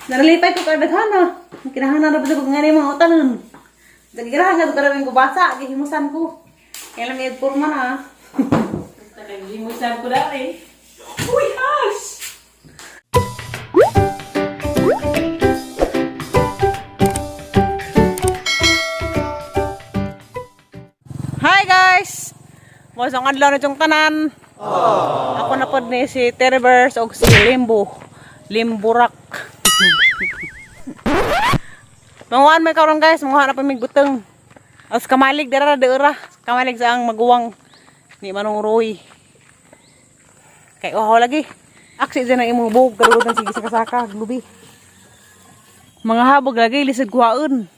Naralipay ko kadaghan. Kinahanglan na ba ko ngani mga utanon. Dagirahan nga kadaghan ko basa gihimusan ko. Kaya lang forma na. Talagang gihimusan ko dali. Uy, hush! Hi guys! Mosong adlaw na yung tanan. Ako na pod ni si Tervers o si Limburak. Manguhan may karon guys, manguhan na pa mig buteng. As kamalig dara deura, kamalig sa ang maguwang ni Manong Roy. Kay ohaw lagi. Aksi dyan ang imong bug kalutan sige sa kasaka, lubi. Mga habog lagi lisod kuhaon.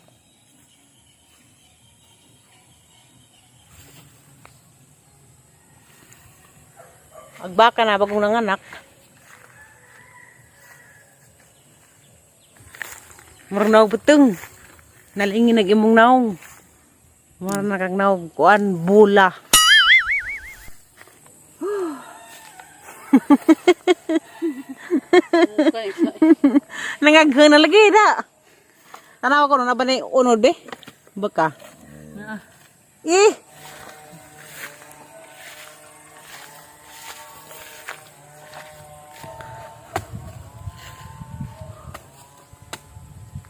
Agbaka na bagong nanganak. Marnaw beteng. Nalingin nag-imong naong. Marna kag naog kuan bula. Nangaghan na lagi da. Tanaw ko na ba ni unod be? Baka. Eh.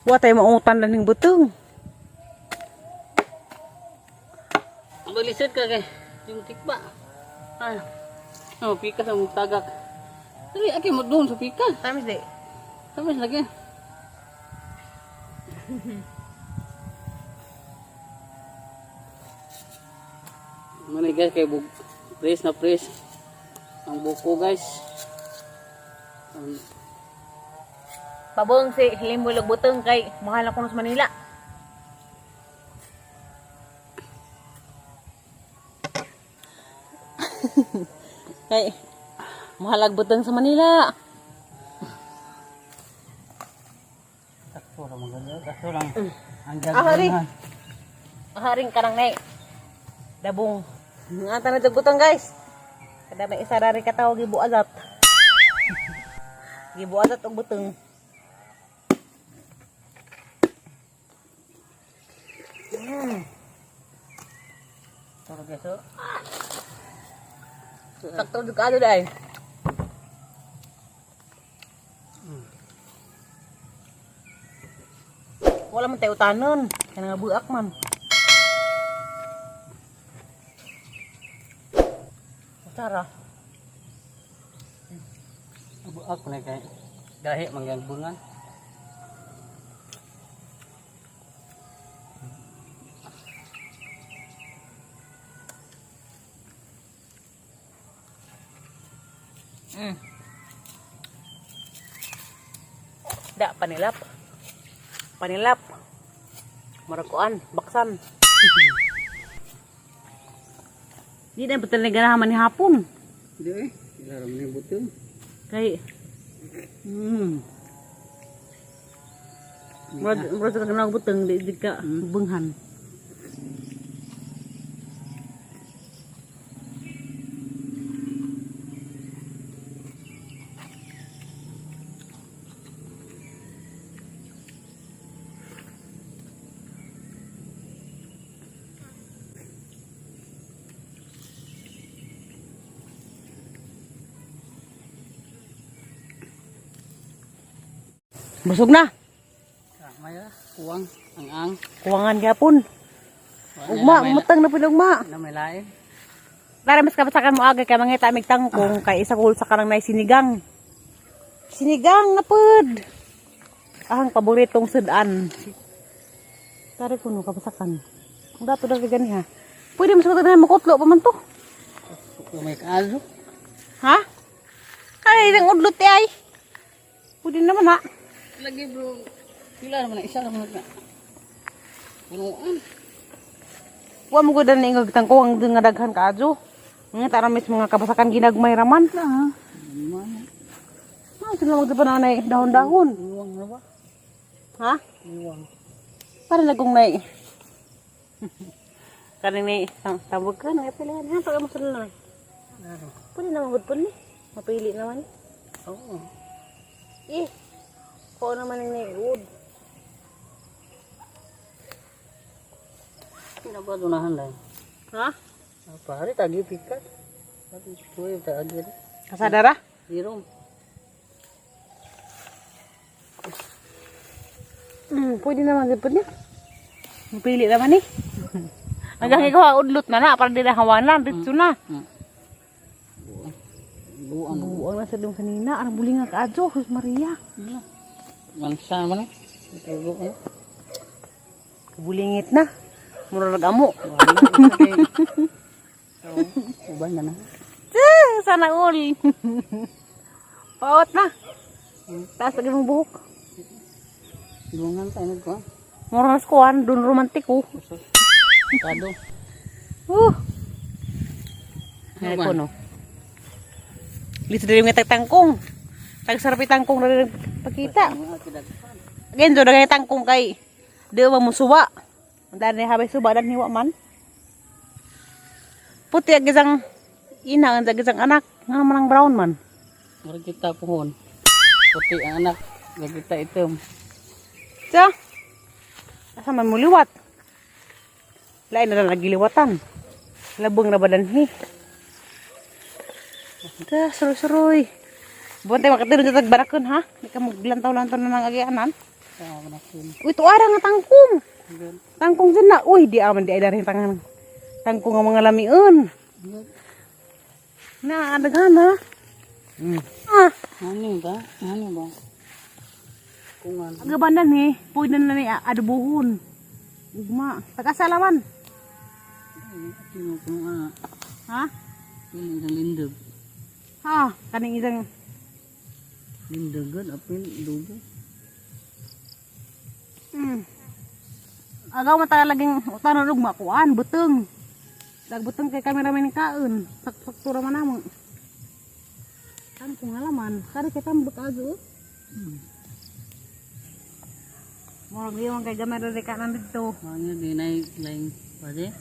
Wa tayo mautan na ning butong. Balisod ka kay yung tikba. Ah. Oh, pika sa mong tagak. Dali, aki mo doon sa pika. Tamis di. Tamis lagi. Mani guys, kay bug press na press ang buko guys. Pabong si Limbulog butong kay mahal ako sa Manila. Kay mahalag butong sa Manila. Takto lang maganda, takto lang. Ang Ahari. gagawin. Aharing kanang nay. Dabong. Nga tanong sa butong guys. Kada may isa rari katawag gibu azat. Gibu azat og butong. Tara guys, oh. Sakto jud kaado dai. Wala man tayo utanon. Kaya nga buak man. Tara. Ako na kay dahi mangyang bungan. Da panilap. Panilap. Marakuan, baksan. Di na betul na ganahan ni hapon. Di eh, ilaram ni butong. Kay Murad ka ganang buteng di ka benghan. Busog na. Maya, kuwang, ang Kuwangan gapon. Ugma, mutang na pinugma. na may lain. Para mas kapasakan mo agay kay mangita mig tangkong kay isa kul sa kanang nay sinigang. Sinigang na pud. Ang paboritong sudan. Tari kuno kapasakan. Ang dato na gani ha. Pwede mas na makutlo pa man to. Kung may kaaso. Ha? Ay, nang udlot ay. Pwede naman ha. Lagi bro, pila naman na isa naman na. Punuan. Wa mo gud na ingog tangkong nga daghan kaadyo. Nga taramis mga kapasakan ginagmay raman. Ha? Sino mo pa na dahon-dahon? Luwang na ba? Ha? Luwang. Para nagong nay. Kaning ni tawag ka na pilihan ha pag mo sila na. Pwede naman gud pud ni. Mapili naman. Oo. Eh. Ko naman ini wood. Kenapa tunahan lang? Ha? Apa hari tadi pikat? Tadi tuh tadi. Kasadara? Di room. Pwede naman din niya. Pili naman eh. Hanggang ikaw udlot na para di na hawanan. Ritso na. Buang. Buang na sa dong kanina. Ang buling nga kaadyo. Sus Maria. Mansa man. Ito ko. Bulingit na. Mura nag-amo. Uban na na. Sana all. Paot na. Taas lagi mong buhok. Dungan tayo nagko. Mura na skuhan. Doon romantiko. Kado. Ay ko no. Lito din yung tangkong. Tagsarapi tangkong na rin pakita. Again, doon na tangkong kay. Di ba musuwa. Dan ni habis suba dan hiwa man. Puti agisang ina ang agisang anak nga manang brown man. Mari kita pohon. Puti ang anak, kita item. Sa. Asa man muliwat. Lain na lagi liwatan. Labong na badanhi. Dah seru-seruy. Buntay makatiro jatag barakon ha. Di ka maglantaw-lantaw na nang agianan. Uy, ito ara nga tangkong. Tangkong dyan na. Uy, di aman di ay darin tangan. Tangkong nga mga lamiun. Na, adaghan ha. Ano ba? Ano ba? Kungan. Agabandan eh. Pwede na ni adubuhon. Ugma. Tagasalaman. Ano kungan? Ha? Ini isang lindog. Ha? Kaning isang. Lindogan, apin, dugo. Agaw mata laging tanong ugma kuan buteng. Dagbuteng kay kameraman ni kaon. Faktura man namo. Kan pengalaman, kare kita mbek aja. Mo lagi wong kay gamay dari kanan dito. Hanya di naik lain pade.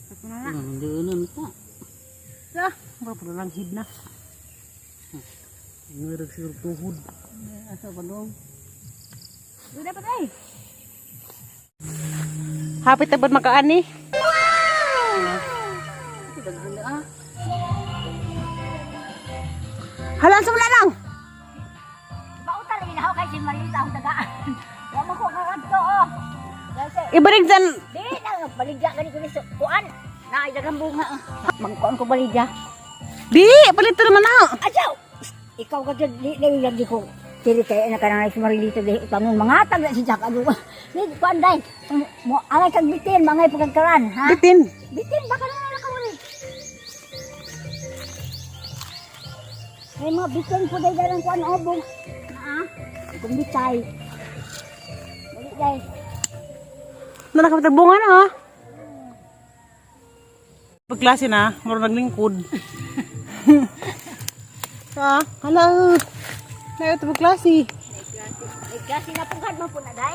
Ako na nga. Nandunan pa. Sa, berapa lang hid na. Ngerek sir tuhud. Asa pa dong? Udah dapat ay. Hapit tebet makaan nih. Halan sebelah lang. Pautan lagi na kay si Marita ang tagaan. Wa mo ko karadto oh. Ibarig dyan. Di na baligya gani ko ni kuan. Na ay dagang bunga. Mangkuan ko baligya. Di, palito naman na. Ajaw. Ikaw ka dyan, di ko tiri kay na kanang si Marilita di tangon mga tag si Jack adu. Di kuan dai. Mo angay kag bitin, mangay pagkaran, ha? Bitin. Bitin baka na ka mo ni. Ay mga bitin po dai dalang kuan obong. Ha? Kung bitay. Dali dai. Nakapagtagbungan na ha. Pagklase na, marunong naglingkod. Ha? Hala. Na ito pagklase. Ay kasi napugad man po na dai.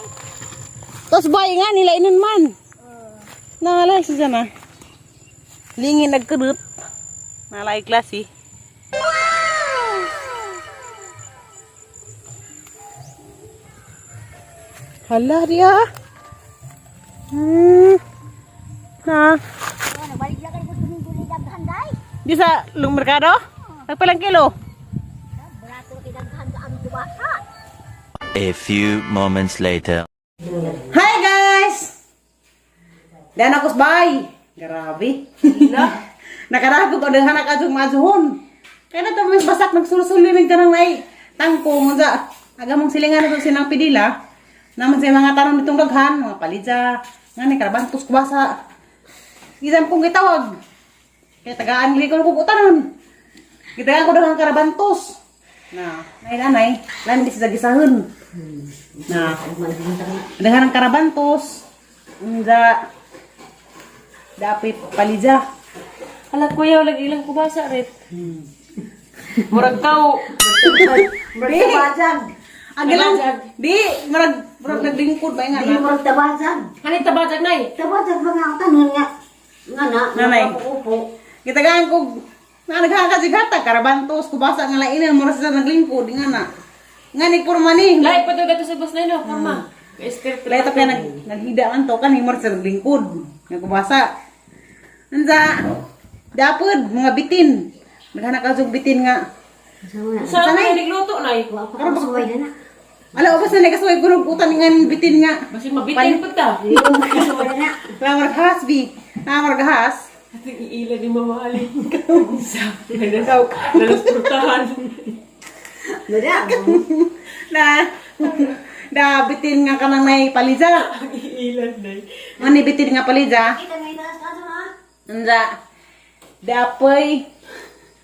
Tapos bayi nga nila inon man. Nangalay siya na. Lingin nagkudut. Nalay klase. Hala dia. Nah, Oh, nagbalik lang kay ko tuloy daghan dai. di sa lung merkado? Nagpalang kilo. Barato kay daghan sa ang tuwasa. A few moments later. Hi guys! Dan ako sabay. Grabe. Nakarapog ko dengan anak adjung majuhon. Kaya na ito mas basak nagsulisulirin ka ng nai. Tangkong sa agamang silingan na ito sinang pidila. Naman sa mga tanong nitong daghan, mga palidza. Nga ni karabantos ko basa. Isang kong gitawag. Kaya tagaan ko na puputan. Gitagaan ko dagang karabantos. Na, nanay, landis sa gisahon. Na, dengan ang karabantos. Nga, dapit palidza. Ala kuya, ilang kubasa rin. Murag kau. Di, agilang, di, marag naglingkod ba nga Di na? mo tabazan. Hanit tabajag nay. Tabazan ba nga tanon nga. Nga na, Nanay. upo. Gitagaan ko, Na naghahakasigatag, karabantos, kubasa nga lainan, mura sa naglingkod, nga na. Nga ni purma ni. Lai, pato gato sa bus na ino, forma. Skirt Lahat kaya naghidaan to kan, mura sa naglingkod. Nga kubasa. Nanda, dapod, mga bitin. Naghanakasog bitin nga. Saan na nagluto na eh? Wa pa ko suway na. Ala, ubas na nagkasuway gunog utan nga bitin nga. Basin mabitin pa ta. Di ko suway na. Lamar gahas, bi. Lamar gahas. Ating iila ni Mama Ali. Nalaspurtahan. Dada. Na bitin nga kanang may paliza. Ang iilan na eh. Mani bitin nga paliza. Kita may taas ka sa mga. Nanda, dapoy,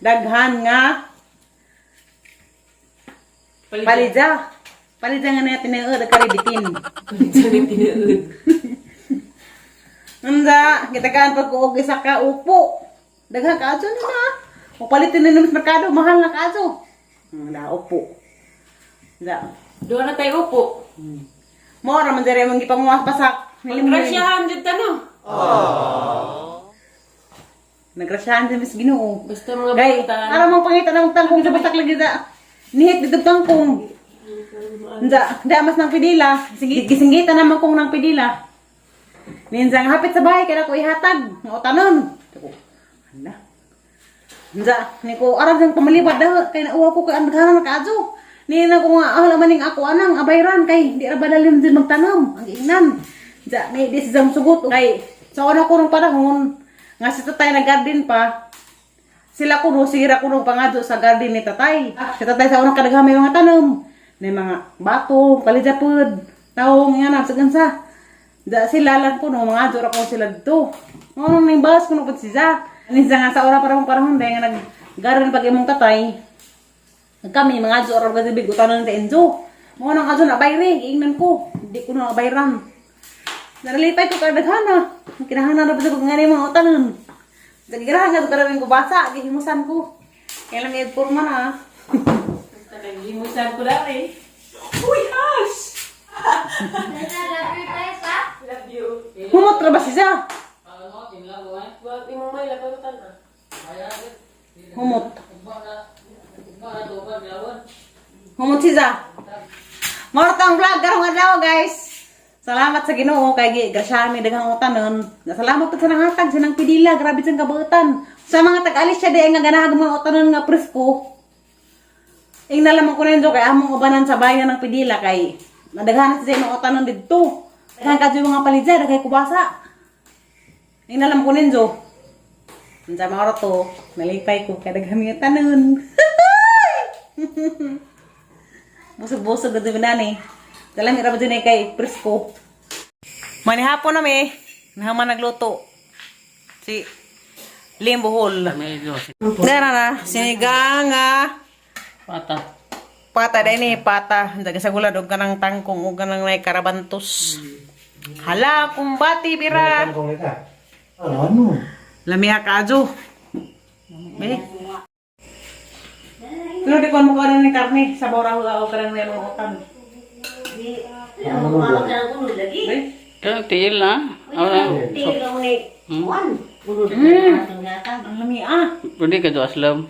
daghan nga, paliza. Paliza nga natin na karibitin. Palitan yung tinaud. Nanda, kita kaan pag-uog isa ka upo. Daghan ka aso na. Upalitin na naman sa merkado, mahal na ka aso. Nanda, upo. Nanda, Doon na tayo upo. mora man dere mong gipanguwas pasak. Pag-rasyahan dyan tanong. Nagrasyahan sa mis Ginoo. Basta mga Gay, bata. ara mong pangita na magtangkong sa basak lagi da. Nihit dito tangkong. Da mas nang pidila. Gisinggita naman kong nang pidila. Minsan hapit sa bahay kaya ko ihatag. Nga utanon. Hala. Nda, ni ko arag ng pamalibad dah kay nauwa ko kay andaghanan ka adso. Ni na ko nga ahla maning ako anang abayran kay di ra badalim din magtanom ang ingnan. Da ni di sa sugot kay sa una ko nung panahon nga si tatay na garden pa. Sila ko no sira ko nung pangadto sa garden ni tatay. Si tatay sa unang kadaghamay mga tanom. May mga bato, kalijapod, taong nga na sa gansa. Da sila lang ko no mga adto ra ko sila dito. Ngunong ning bas ko no pud siya. Minsan nga sa ora para panahon dahil nga nag-garden pag imong tatay. Kami mga adto ra gazibig utanon ni Enzo. Mo nang adto na bayre, giingnan ko. Di ko na bayran. Naralipay ko kadaghana. Kinahanglan na pud ko ngani mga utanon. Dagirahan nga karaming ko basa, gihimusan ko. Kaya lang ed porma na. Basta naghimusan ko lang eh. Uy, Ash! Love you. Humot ra ba siya? Buat imong may labarutan na. Humot. Humot siya. Mortang vlog karong adlaw guys. Salamat sa Ginoo kay grasyahan mi daghang utanon. Salamat pud sa nangatag sa nang pidila, grabe sa kabuutan. Sa mga tag-alis siya di nga ganahag mga utanon nga presko. Ing nalaman ko nendo kay among ubanan sa bayan ng pidila kay madaghan sa mga utanon didto. Daghang kadto mga palidza, daghay kubasa. Ing nalam ko nendo. Unsa mao to, nalipay ko kay daghang mga tanon. Busog-busog gud ni. Dalam ira ba din kay presko. Manihapon na mi, nahaman nagluto. Si Limbohol. Medyo. Dara na, sinigang nga Pata. pata din pata. Daga sa gulad og kanang tangkong og kanang nay karabantos. Hala, kumbati bira. Ano? Lamiha ka ajo. Be. Pero di ko mo karon ni karne sa bawra o kanang may mga utan. Be. Kaya tiil na. Ang lamiha. Pwede ka do aslam.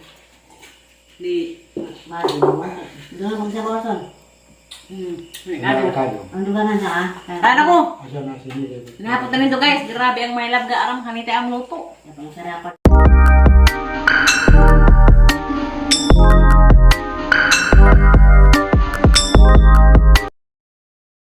Di. Ano ko? Nahapot na nito guys, grabe ang may lab ga aram kanita ang luto.